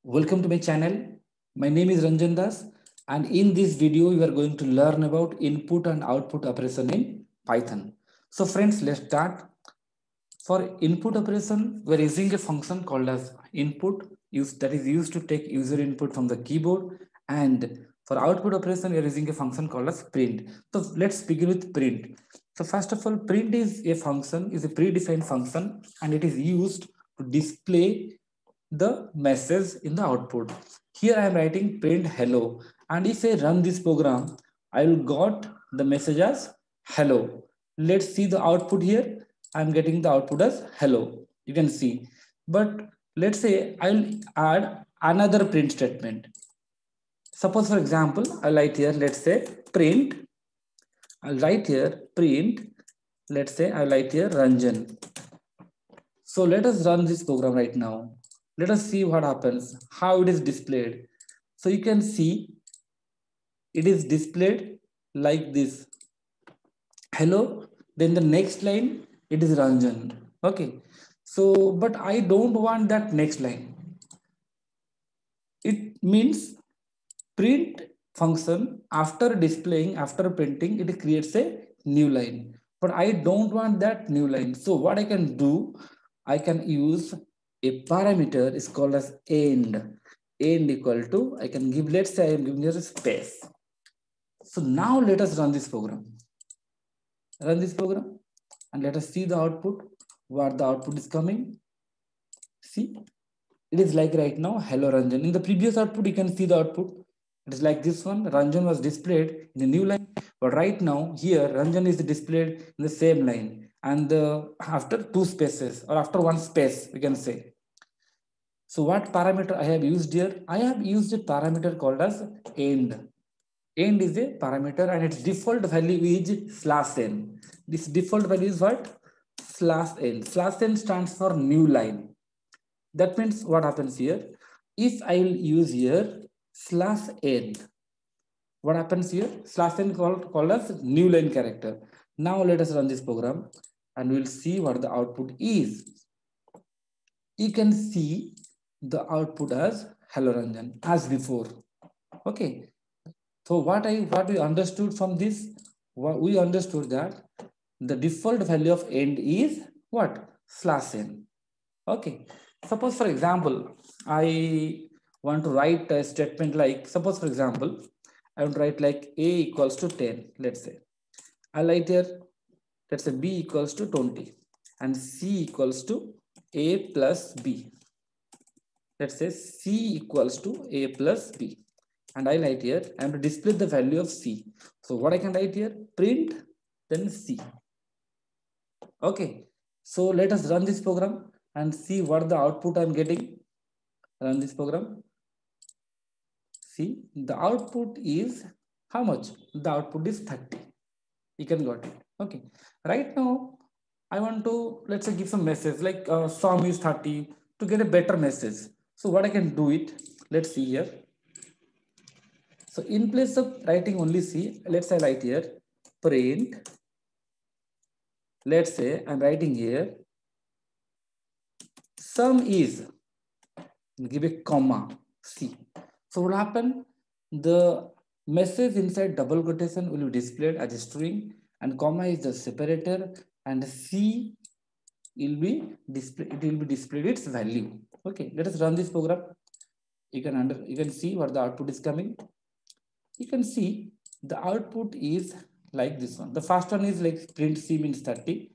Welcome to my channel. My name is Ranjan Das, and in this video we are going to learn about input and output operation in Python. So friends, let's start. For input operation, we are using a function called as input, that is used to take user input from the keyboard, and for output operation, we are using a function called as print. So let's begin with print. So first of all, print is a function, is a predefined function, and it is used to display the message in the output. Here I am writing print hello, and if I run this program, I will got the message as hello. Let's see the output here. I'm getting the output as hello. You can see. But let's say I'll add another print statement. Suppose for example, I'll write here, let's say print. I'll write here print. Let's say I'll write here Ranjan. So let us run this program right now. Let us see what happens, how it is displayed. So you can see it is displayed like this. Hello, then the next line, it is Ranjan. Okay. So, but I don't want that next line. It means print function after displaying, after printing, it creates a new line. But I don't want that new line. So what I can do, I can use a parameter is called as end. End equal to, I can give, let's say I am giving here a space. So now let us run this program. Run this program and let us see the output, what the output is coming. See, it is like right now, hello Ranjan. In the previous output, you can see the output. It is like this one, Ranjan was displayed in a new line, but right now here, Ranjan is displayed in the same line. And after two spaces or after one space, we can say. So what parameter I have used here? I have used a parameter called as end. End is a parameter and its default value is slash n. This default value is what? Slash n. Slash n stands for new line. That means what happens here? If I will use here slash n, what happens here? Slash n called as new line character. Now let us run this program and we'll see what the output is. You can see the output as hello Ranjan as before. Okay. So what we understood from this, we understood that the default value of end is what? Slash n. Okay. Suppose for example, I want to write a statement like, suppose for example, I want to write like a equals to 10, let's say. I write here, let's say b equals to 20 and c equals to a plus b. Let's say c equals to a plus b. And I write here, I am to display the value of c. So what I can write here, print, then c. Okay. So let us run this program and see what the output I'm getting. Run this program. See, the output is how much? The output is 30. You can got it. Okay. Right now, I want to, let's say, give some message like sum is 30 to get a better message. So what I can do it, let's see here. So in place of writing only C, let's say write here print. Let's say I'm writing here sum is, give a comma C. So what will happen? The message inside double quotation will be displayed as a string and comma is the separator and C will be displayed, it will be displayed its value. Okay, let us run this program. You can see what the output is coming. You can see the output is like this one. The first one is like print C means 30.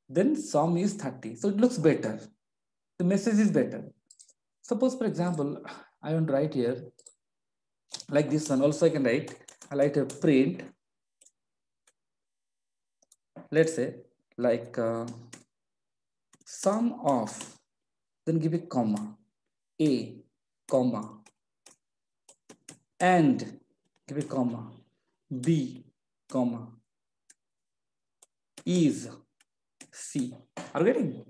Then sum is 30. So it looks better. The message is better. Suppose, for example, I want to write here like this one. Also, I can write, I like a print. Let's say like sum of, then give a comma, A, comma, and give a comma, B, comma, is C. Are you getting?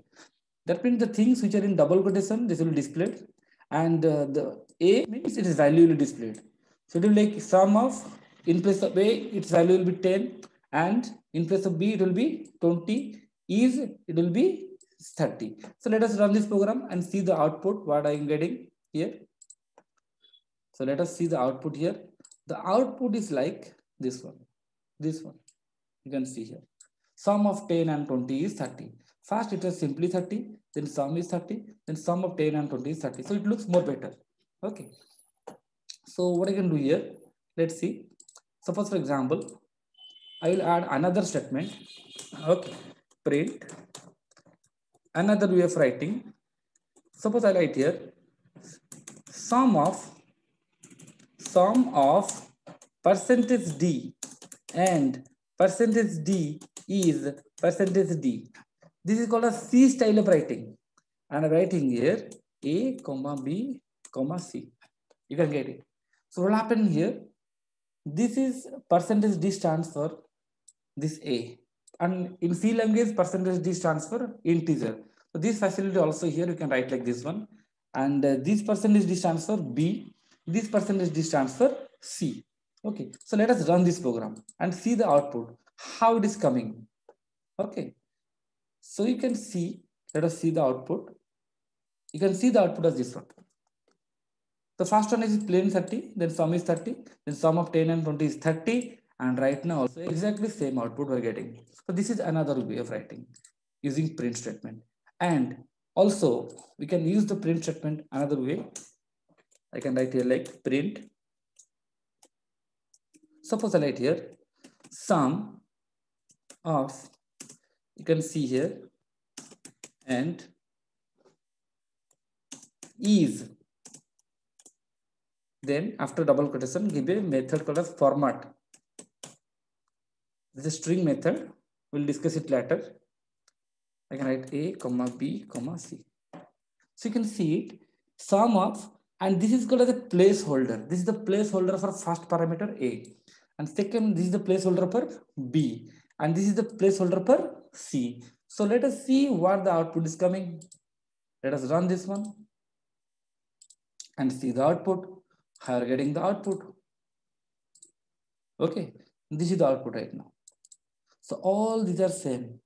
That means the things which are in double quotation, this will be displayed. And the A means its value will be displayed. So it will like sum of, in place of A, its value will be 10. And in place of B, it will be 20. Is, it will be 30. So let us run this program and see the output, what I am getting here. So let us see the output here. The output is like this one. This one. You can see here. Sum of 10 and 20 is 30. First it is simply 30, then sum is 30, then sum of 10 and 20 is 30. So it looks more better. Okay. So what I can do here, let's see. Suppose for example, I will add another statement. Okay. Print. Another way of writing. Suppose I write here sum of percentage D and percentage D is percentage D. This is called a C style of writing. And I'm writing here A, comma B, comma C. You can get it. So what happened here? This is percentage D stands for this A. And in C language, percentage D stands for integer. So this facility also here you can write like this one. And this percentage D stands for B. This percentage D stands for C. Okay. So let us run this program and see the output, how it is coming. Okay. So you can see, let us see the output. You can see the output as this one. The first one is plain 30, then sum is 30, then sum of 10 and 20 is 30. And right now also exactly same output we're getting. So this is another way of writing using print statement. And also we can use the print statement another way. I can write here like print. Suppose I write here sum of, you can see here, and is, then after double quotation give a method called as format. This is a string method. We'll discuss it later. I can write A, comma B, comma C. So you can see it, sum of, and this is called as a placeholder. This is the placeholder for first parameter A. And second, this is the placeholder for B. And this is the placeholder for C. So let us see what the output is coming. Let us run this one and see the output. How are getting the output? Okay, this is the output right now. So all these are same.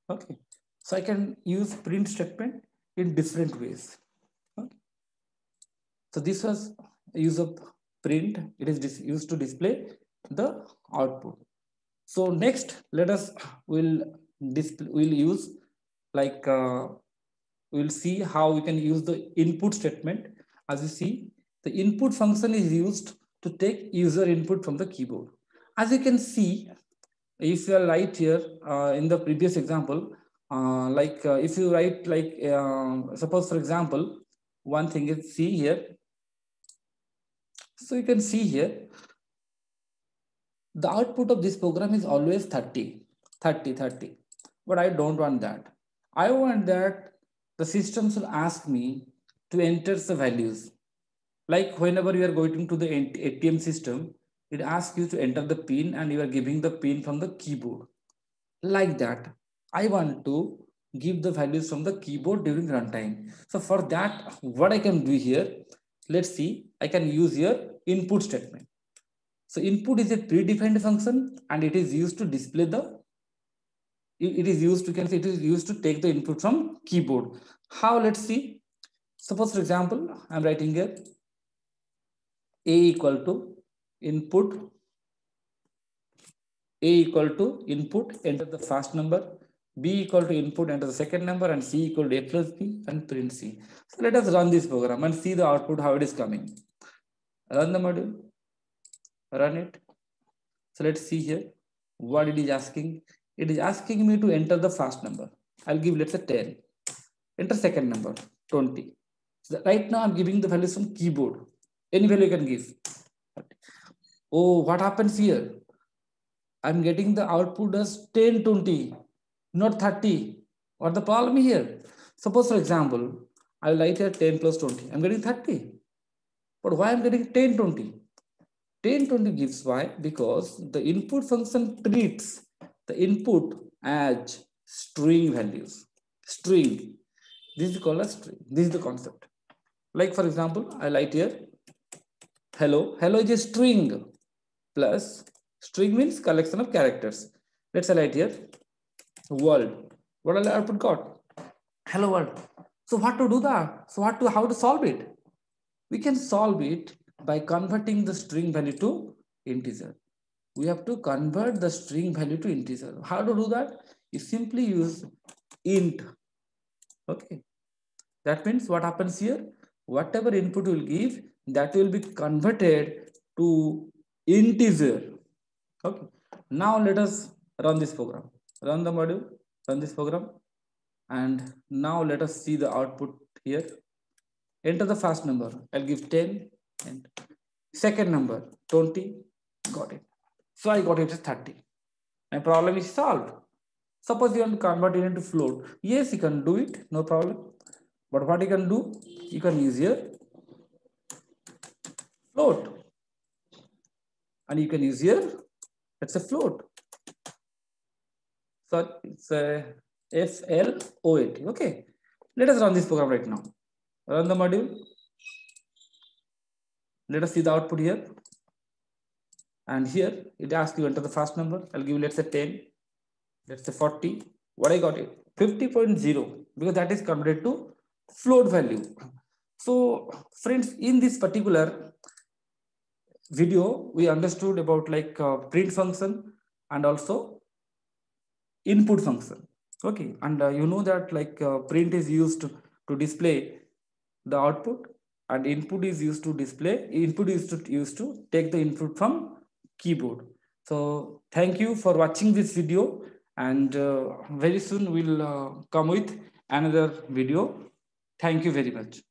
Okay, so I can use print statement in different ways. Okay. So this was use of print. It is used to display the output. So next, let us we'll use like we'll see how we can use the input statement. As you see, the input function is used to take user input from the keyboard. As you can see, if you write here in the previous example, if you write like suppose for example, one thing is see here. So you can see here, the output of this program is always 30, 30, 30. But I don't want that. I want that the system should ask me to enter the values. Like whenever you are going to the ATM system, it asks you to enter the pin and you are giving the pin from the keyboard. Like that, I want to give the values from the keyboard during runtime. So for that, what I can do here, let's see, I can use here input statement. So input is a predefined function and it is used to display the, it is used to, can say it is used to take the input from keyboard. How? Let's see. Suppose for example, I'm writing here A equal to input, A equal to input, enter the first number, B equal to input, enter the second number, and C equal to A plus B, and print C. So let us run this program and see the output, how it is coming. Run the module, run it. So let's see here what it is asking. It is asking me to enter the first number. I'll give, let's say 10. Enter second number, 20. So right now I'm giving the values from keyboard. Any value you can give. Oh, what happens here? I'm getting the output as 10, 20, not 30. What the problem here? Suppose for example, I'll write here 10 plus 20. I'm getting 30. But why I'm getting 10, 20? 10, 20 gives why? Because the input function treats the input as string values. String. This is called a string. This is the concept. Like for example, I write here hello. Hello is a string plus string means collection of characters. Let's write here world. What will output got? Hello world. So what to do that? So how to solve it? We can solve it by converting the string value to integer. We have to convert the string value to integer. How to do that? You simply use int. Okay, that means what happens here, whatever input will give, that will be converted to integer. Okay, now let us run this program, run the module, run this program, and now let us see the output here. Enter the first number, I'll give 10, and second number 20, got it. So I got it as 30. My problem is solved. Suppose you want to convert it into float. Yes, you can do it, no problem. But what you can do, you can use here float, and you can use here, it's a float. So it's a FLOAT. Okay, let us run this program right now. Run the module. Let us see the output here. And here it asks you enter the first number. I'll give, let's say 10, let's say 40. What I got it? 50.0, because that is converted to float value. So friends, in this particular video, we understood about like print function and also input function. Okay, and you know that like print is used to display the output, and input is used to display, input is used to take the input from keyboard. So thank you for watching this video, and very soon we'll come with another video. Thank you very much.